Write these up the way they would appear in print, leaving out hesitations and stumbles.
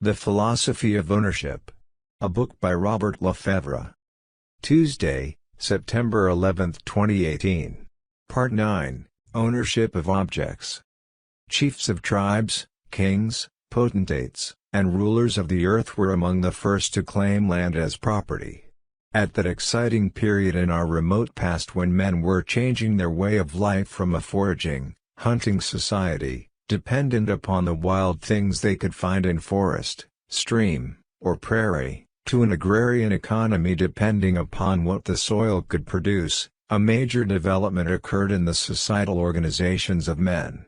The Philosophy of Ownership. A book by Robert LeFevre. Tuesday, September 11, 2018. Part 9, Ownership of Objects. Chiefs of tribes, kings, potentates, and rulers of the earth were among the first to claim land as property. At that exciting period in our remote past when men were changing their way of life from a foraging, hunting society, dependent upon the wild things they could find in forest, stream, or prairie, to an agrarian economy depending upon what the soil could produce, a major development occurred in the societal organizations of men.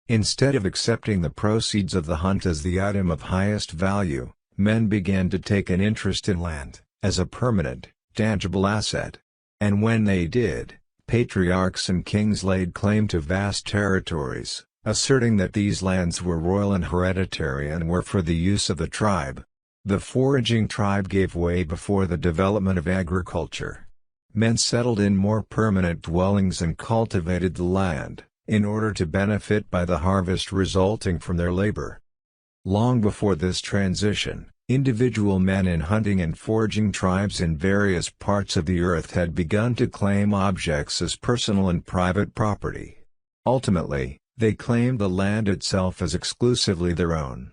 Instead of accepting the proceeds of the hunt as the item of highest value, men began to take an interest in land, as a permanent, tangible asset. And when they did, patriarchs and kings laid claim to vast territories, asserting that these lands were royal and hereditary and were for the use of the tribe. The foraging tribe gave way before the development of agriculture. Men settled in more permanent dwellings and cultivated the land, in order to benefit by the harvest resulting from their labor. Long before this transition, individual men in hunting and foraging tribes in various parts of the earth had begun to claim objects as personal and private property. Ultimately, they claimed the land itself as exclusively their own.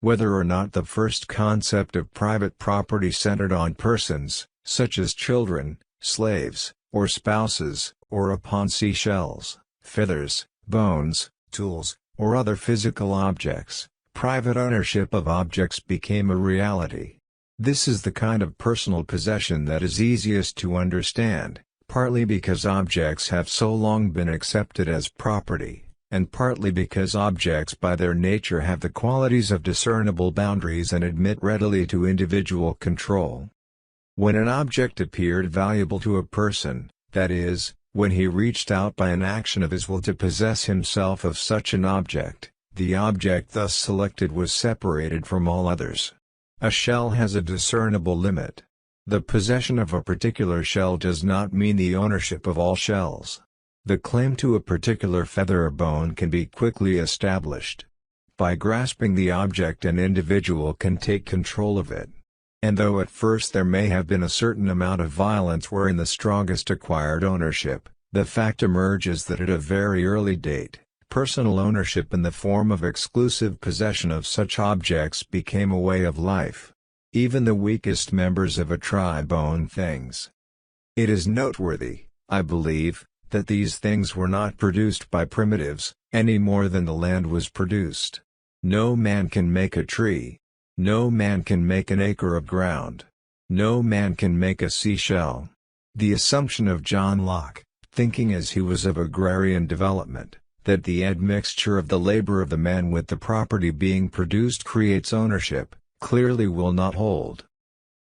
Whether or not the first concept of private property centered on persons, such as children, slaves, or spouses, or upon seashells, feathers, bones, tools, or other physical objects, private ownership of objects became a reality. This is the kind of personal possession that is easiest to understand, partly because objects have so long been accepted as property, and partly because objects by their nature have the qualities of discernible boundaries and admit readily to individual control. When an object appeared valuable to a person, that is, when he reached out by an action of his will to possess himself of such an object, the object thus selected was separated from all others. A shell has a discernible limit. The possession of a particular shell does not mean the ownership of all shells. The claim to a particular feather or bone can be quickly established. By grasping the object, an individual can take control of it. And though at first there may have been a certain amount of violence wherein the strongest acquired ownership, the fact emerges that at a very early date, personal ownership in the form of exclusive possession of such objects became a way of life. Even the weakest members of a tribe own things. It is noteworthy, I believe, that these things were not produced by primitives, any more than the land was produced. No man can make a tree. No man can make an acre of ground. No man can make a seashell. The assumption of John Locke, thinking as he was of agrarian development, that the admixture of the labor of the man with the property being produced creates ownership, clearly will not hold.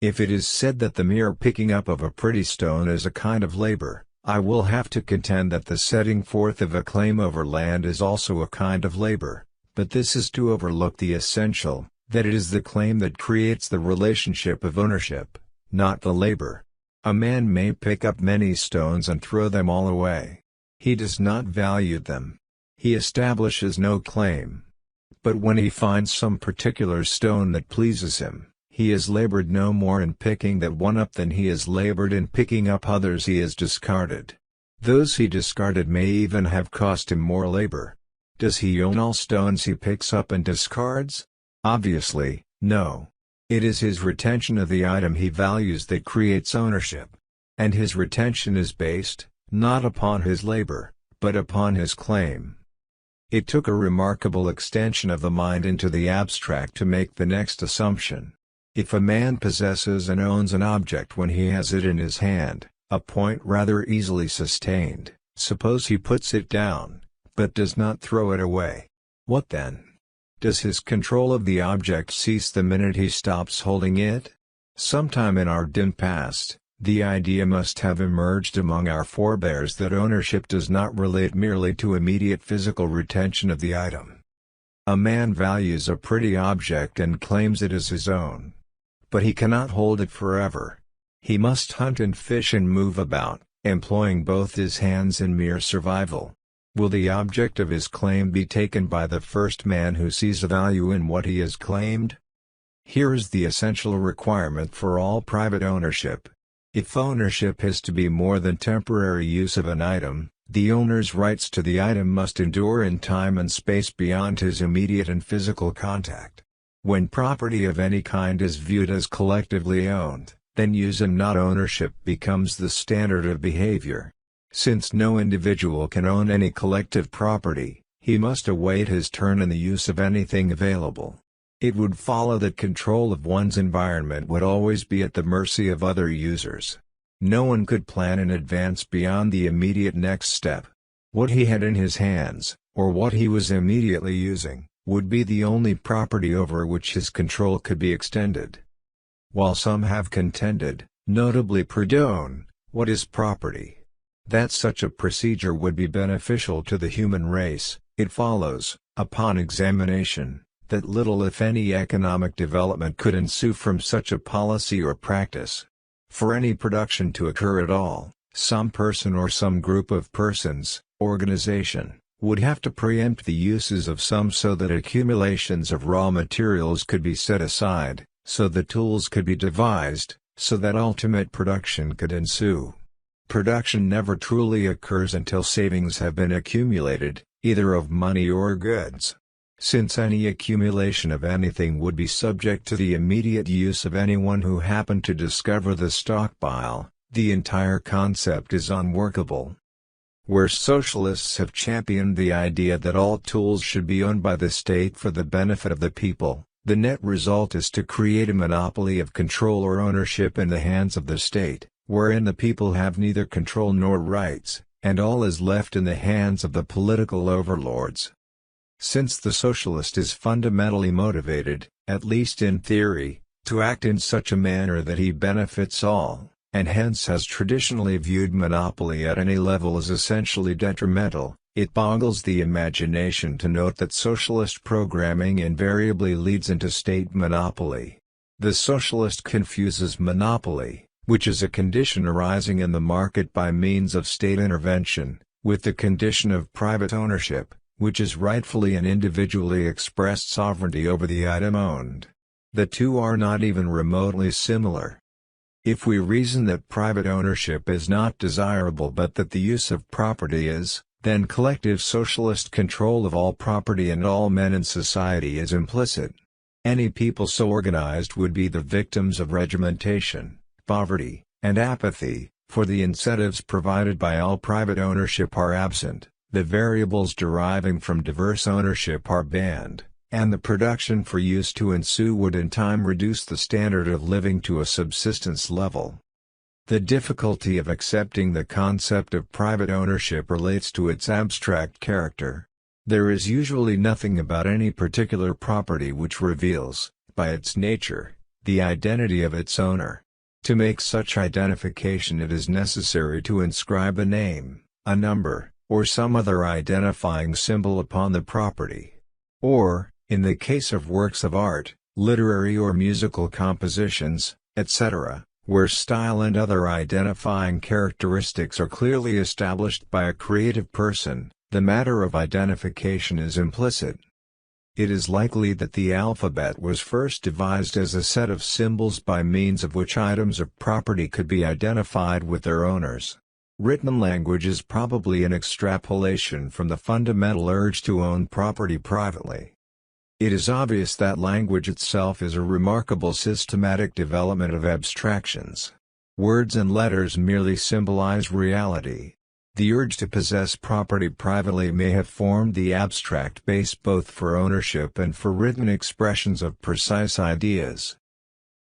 If it is said that the mere picking up of a pretty stone is a kind of labor, I will have to contend that the setting forth of a claim over land is also a kind of labor, but this is to overlook the essential, that it is the claim that creates the relationship of ownership, not the labor. A man may pick up many stones and throw them all away. He does not value them. He establishes no claim. But when he finds some particular stone that pleases him, he has labored no more in picking that one up than he has labored in picking up others he has discarded. Those he discarded may even have cost him more labor. Does he own all stones he picks up and discards? Obviously, no. It is his retention of the item he values that creates ownership. And his retention is based, not upon his labor, but upon his claim. It took a remarkable extension of the mind into the abstract to make the next assumption. If a man possesses and owns an object when he has it in his hand, a point rather easily sustained, suppose he puts it down, but does not throw it away. What then? Does his control of the object cease the minute he stops holding it? Sometime in our dim past, the idea must have emerged among our forebears that ownership does not relate merely to immediate physical retention of the item. A man values a pretty object and claims it as his own. But he cannot hold it forever. He must hunt and fish and move about, employing both his hands in mere survival. Will the object of his claim be taken by the first man who sees a value in what he has claimed? Here is the essential requirement for all private ownership. If ownership is to be more than temporary use of an item, the owner's rights to the item must endure in time and space beyond his immediate and physical contact. When property of any kind is viewed as collectively owned, then use and not ownership becomes the standard of behavior. Since no individual can own any collective property, he must await his turn in the use of anything available. It would follow that control of one's environment would always be at the mercy of other users. No one could plan in advance beyond the immediate next step. What he had in his hands, or what he was immediately using, would be the only property over which his control could be extended. While some have contended, notably Proudhon, what is property? That such a procedure would be beneficial to the human race, it follows, upon examination, that little if any economic development could ensue from such a policy or practice. For any production to occur at all, some person or some group of persons, organization, would have to preempt the uses of some so that accumulations of raw materials could be set aside, so that tools could be devised, so that ultimate production could ensue. Production never truly occurs until savings have been accumulated, either of money or goods. Since any accumulation of anything would be subject to the immediate use of anyone who happened to discover the stockpile, the entire concept is unworkable. Where socialists have championed the idea that all tools should be owned by the state for the benefit of the people, the net result is to create a monopoly of control or ownership in the hands of the state, wherein the people have neither control nor rights, and all is left in the hands of the political overlords. Since the socialist is fundamentally motivated, at least in theory, to act in such a manner that he benefits all, and hence has traditionally viewed monopoly at any level as essentially detrimental, it boggles the imagination to note that socialist programming invariably leads into state monopoly. The socialist confuses monopoly, which is a condition arising in the market by means of state intervention, with the condition of private ownership, which is rightfully and individually expressed sovereignty over the item owned. The two are not even remotely similar. If we reason that private ownership is not desirable but that the use of property is, then collective socialist control of all property and all men in society is implicit. Any people so organized would be the victims of regimentation, poverty, and apathy, for the incentives provided by all private ownership are absent. The variables deriving from diverse ownership are banned, and the production for use to ensue would in time reduce the standard of living to a subsistence level. The difficulty of accepting the concept of private ownership relates to its abstract character. There is usually nothing about any particular property which reveals, by its nature, the identity of its owner. To make such identification it is necessary to inscribe a name, a number, or some other identifying symbol upon the property. Or, in the case of works of art, literary or musical compositions, etc., where style and other identifying characteristics are clearly established by a creative person, the matter of identification is implicit. It is likely that the alphabet was first devised as a set of symbols by means of which items of property could be identified with their owners. Written language is probably an extrapolation from the fundamental urge to own property privately. It is obvious that language itself is a remarkable systematic development of abstractions. Words and letters merely symbolize reality. The urge to possess property privately may have formed the abstract base both for ownership and for written expressions of precise ideas.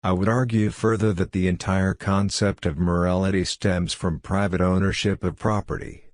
I would argue further that the entire concept of morality stems from private ownership of property.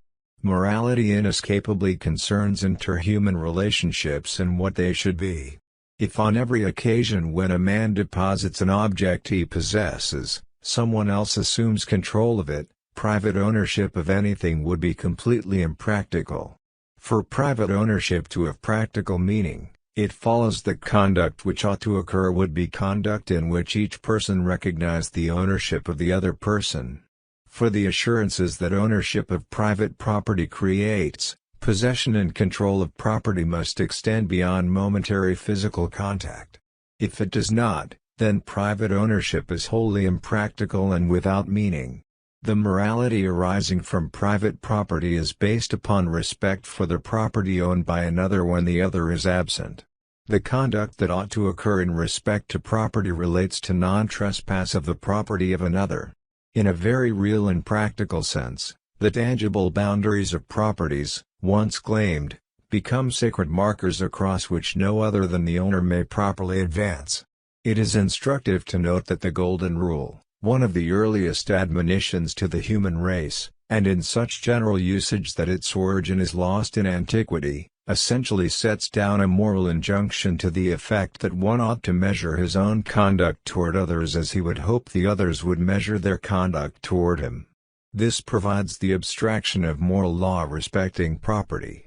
Morality inescapably concerns interhuman relationships and what they should be. If on every occasion when a man deposits an object he possesses, someone else assumes control of it, private ownership of anything would be completely impractical. For private ownership to have practical meaning, it follows that conduct which ought to occur would be conduct in which each person recognized the ownership of the other person. For the assurances that ownership of private property creates, possession and control of property must extend beyond momentary physical contact. If it does not, then private ownership is wholly impractical and without meaning. The morality arising from private property is based upon respect for the property owned by another when the other is absent. The conduct that ought to occur in respect to property relates to non-trespass of the property of another. In a very real and practical sense, the tangible boundaries of properties, once claimed, become sacred markers across which no other than the owner may properly advance. It is instructive to note that the Golden Rule, one of the earliest admonitions to the human race, and in such general usage that its origin is lost in antiquity, essentially sets down a moral injunction to the effect that one ought to measure his own conduct toward others as he would hope the others would measure their conduct toward him. This provides the abstraction of moral law respecting property.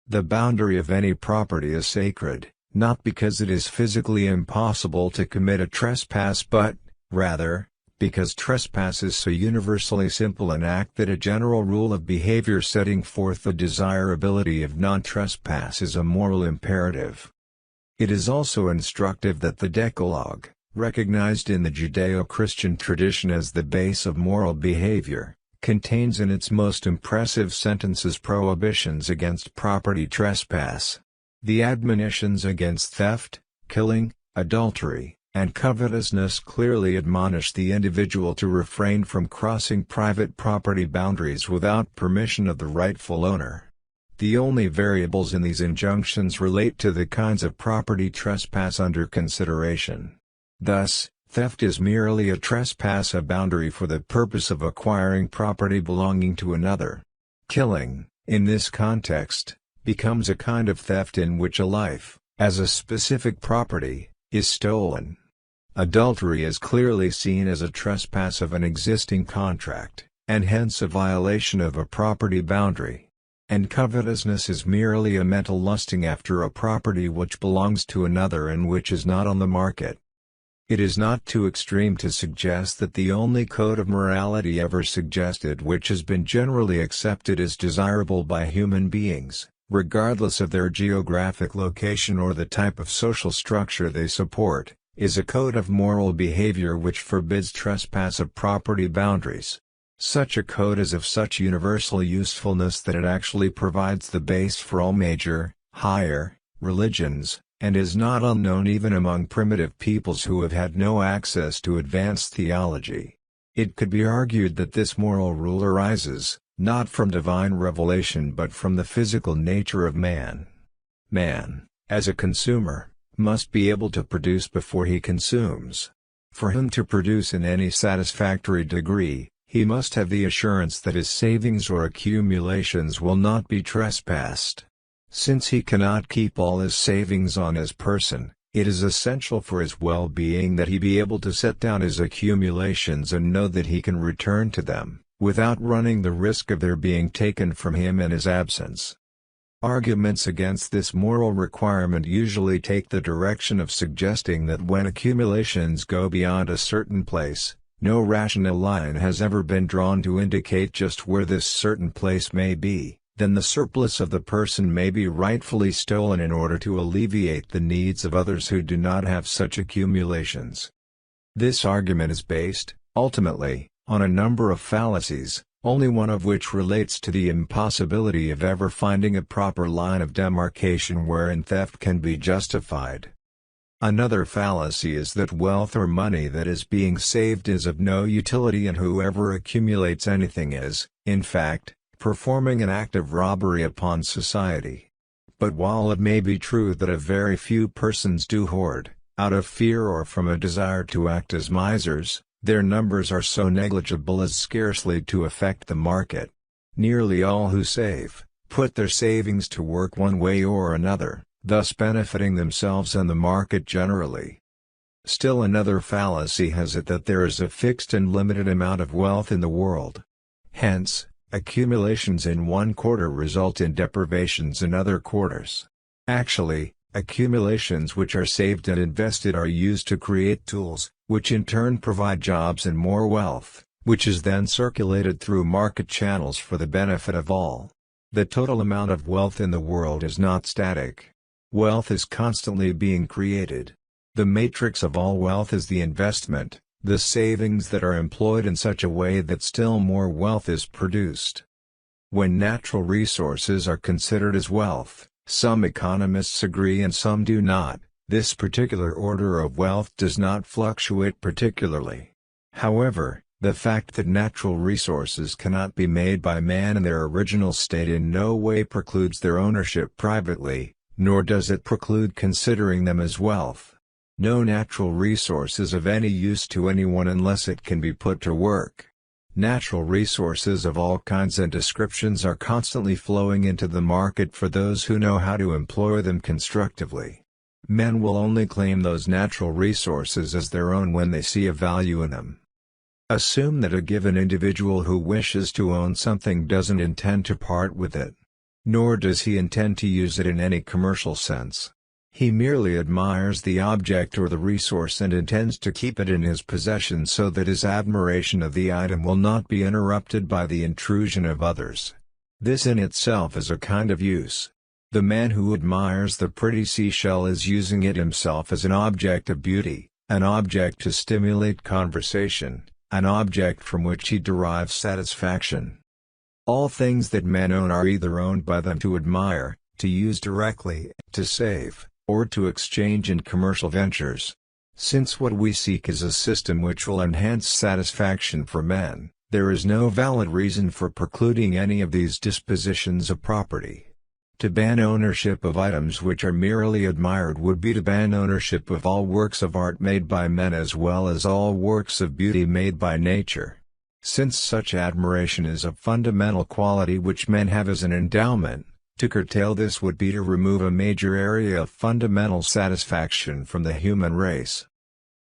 The boundary of any property is sacred, not because it is physically impossible to commit a trespass but, rather, because trespass is so universally simple an act that a general rule of behavior setting forth the desirability of non-trespass is a moral imperative. It is also instructive that the Decalogue, recognized in the Judeo-Christian tradition as the base of moral behavior, contains in its most impressive sentences prohibitions against property trespass. The admonitions against theft, killing, adultery, and covetousness clearly admonish the individual to refrain from crossing private property boundaries without permission of the rightful owner. The only variables in these injunctions relate to the kinds of property trespass under consideration. Thus, theft is merely a trespass of boundary for the purpose of acquiring property belonging to another. Killing, in this context, becomes a kind of theft in which a life, as a specific property, is stolen. Adultery is clearly seen as a trespass of an existing contract, and hence a violation of a property boundary. And covetousness is merely a mental lusting after a property which belongs to another and which is not on the market. It is not too extreme to suggest that the only code of morality ever suggested which has been generally accepted as desirable by human beings, regardless of their geographic location or the type of social structure they support, is a code of moral behavior which forbids trespass of property boundaries. Such a code is of such universal usefulness that it actually provides the base for all major, higher, religions, and is not unknown even among primitive peoples who have had no access to advanced theology. It could be argued that this moral rule arises, not from divine revelation but from the physical nature of man. Man, as a consumer, must be able to produce before he consumes. For him to produce in any satisfactory degree, he must have the assurance that his savings or accumulations will not be trespassed. Since he cannot keep all his savings on his person, it is essential for his well-being that he be able to set down his accumulations and know that he can return to them, without running the risk of their being taken from him in his absence. Arguments against this moral requirement usually take the direction of suggesting that when accumulations go beyond a certain place, no rational line has ever been drawn to indicate just where this certain place may be, then the surplus of the person may be rightfully stolen in order to alleviate the needs of others who do not have such accumulations. This argument is based, ultimately, on a number of fallacies, only one of which relates to the impossibility of ever finding a proper line of demarcation wherein theft can be justified. Another fallacy is that wealth or money that is being saved is of no utility and whoever accumulates anything is, in fact, performing an act of robbery upon society. But while it may be true that a very few persons do hoard, out of fear or from a desire to act as misers, their numbers are so negligible as scarcely to affect the market. Nearly all who save, put their savings to work one way or another, thus benefiting themselves and the market generally. Still another fallacy has it that there is a fixed and limited amount of wealth in the world. Hence, accumulations in one quarter result in deprivations in other quarters. Actually, accumulations which are saved and invested are used to create tools, which in turn provide jobs and more wealth, which is then circulated through market channels for the benefit of all. The total amount of wealth in the world is not static. Wealth is constantly being created. The matrix of all wealth is the investment, the savings that are employed in such a way that still more wealth is produced. When natural resources are considered as wealth, some economists agree and some do not, this particular order of wealth does not fluctuate particularly. However, the fact that natural resources cannot be made by man in their original state in no way precludes their ownership privately, nor does it preclude considering them as wealth. No natural resource is of any use to anyone unless it can be put to work. Natural resources of all kinds and descriptions are constantly flowing into the market for those who know how to employ them constructively. Men will only claim those natural resources as their own when they see a value in them. Assume that a given individual who wishes to own something doesn't intend to part with it. Nor does he intend to use it in any commercial sense. He merely admires the object or the resource and intends to keep it in his possession so that his admiration of the item will not be interrupted by the intrusion of others. This in itself is a kind of use. The man who admires the pretty seashell is using it himself as an object of beauty, an object to stimulate conversation, an object from which he derives satisfaction. All things that men own are either owned by them to admire, to use directly, to save, or to exchange in commercial ventures. Since what we seek is a system which will enhance satisfaction for men, there is no valid reason for precluding any of these dispositions of property. To ban ownership of items which are merely admired would be to ban ownership of all works of art made by men as well as all works of beauty made by nature. Since such admiration is a fundamental quality which men have as an endowment, to curtail this would be to remove a major area of fundamental satisfaction from the human race.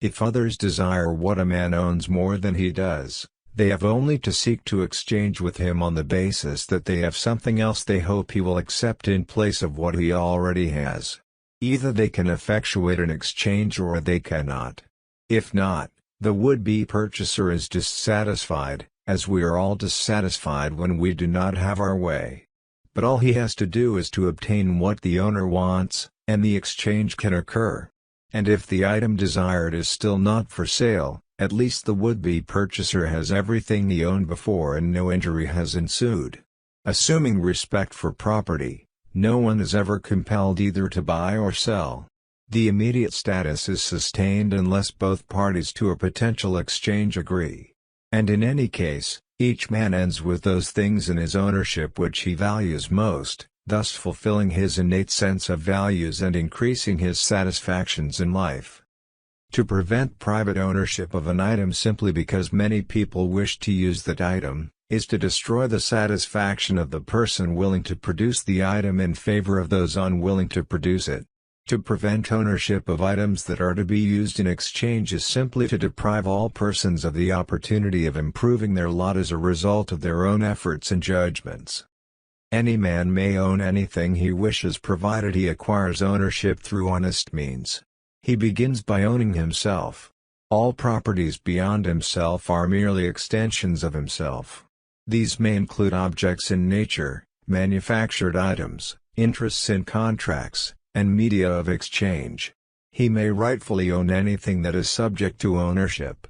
If others desire what a man owns more than he does, they have only to seek to exchange with him on the basis that they have something else they hope he will accept in place of what he already has. Either they can effectuate an exchange or they cannot. If not, the would-be purchaser is dissatisfied, as we are all dissatisfied when we do not have our way. But all he has to do is to obtain what the owner wants, and the exchange can occur. And if the item desired is still not for sale, at least the would-be purchaser has everything he owned before and no injury has ensued. Assuming respect for property, no one is ever compelled either to buy or sell. The immediate status is sustained unless both parties to a potential exchange agree. And in any case, each man ends with those things in his ownership which he values most, thus fulfilling his innate sense of values and increasing his satisfactions in life. To prevent private ownership of an item simply because many people wish to use that item, is to destroy the satisfaction of the person willing to produce the item in favor of those unwilling to produce it. To prevent ownership of items that are to be used in exchange is simply to deprive all persons of the opportunity of improving their lot as a result of their own efforts and judgments. Any man may own anything he wishes provided he acquires ownership through honest means. He begins by owning himself. All properties beyond himself are merely extensions of himself. These may include objects in nature, manufactured items, interests in contracts, and media of exchange. He may rightfully own anything that is subject to ownership.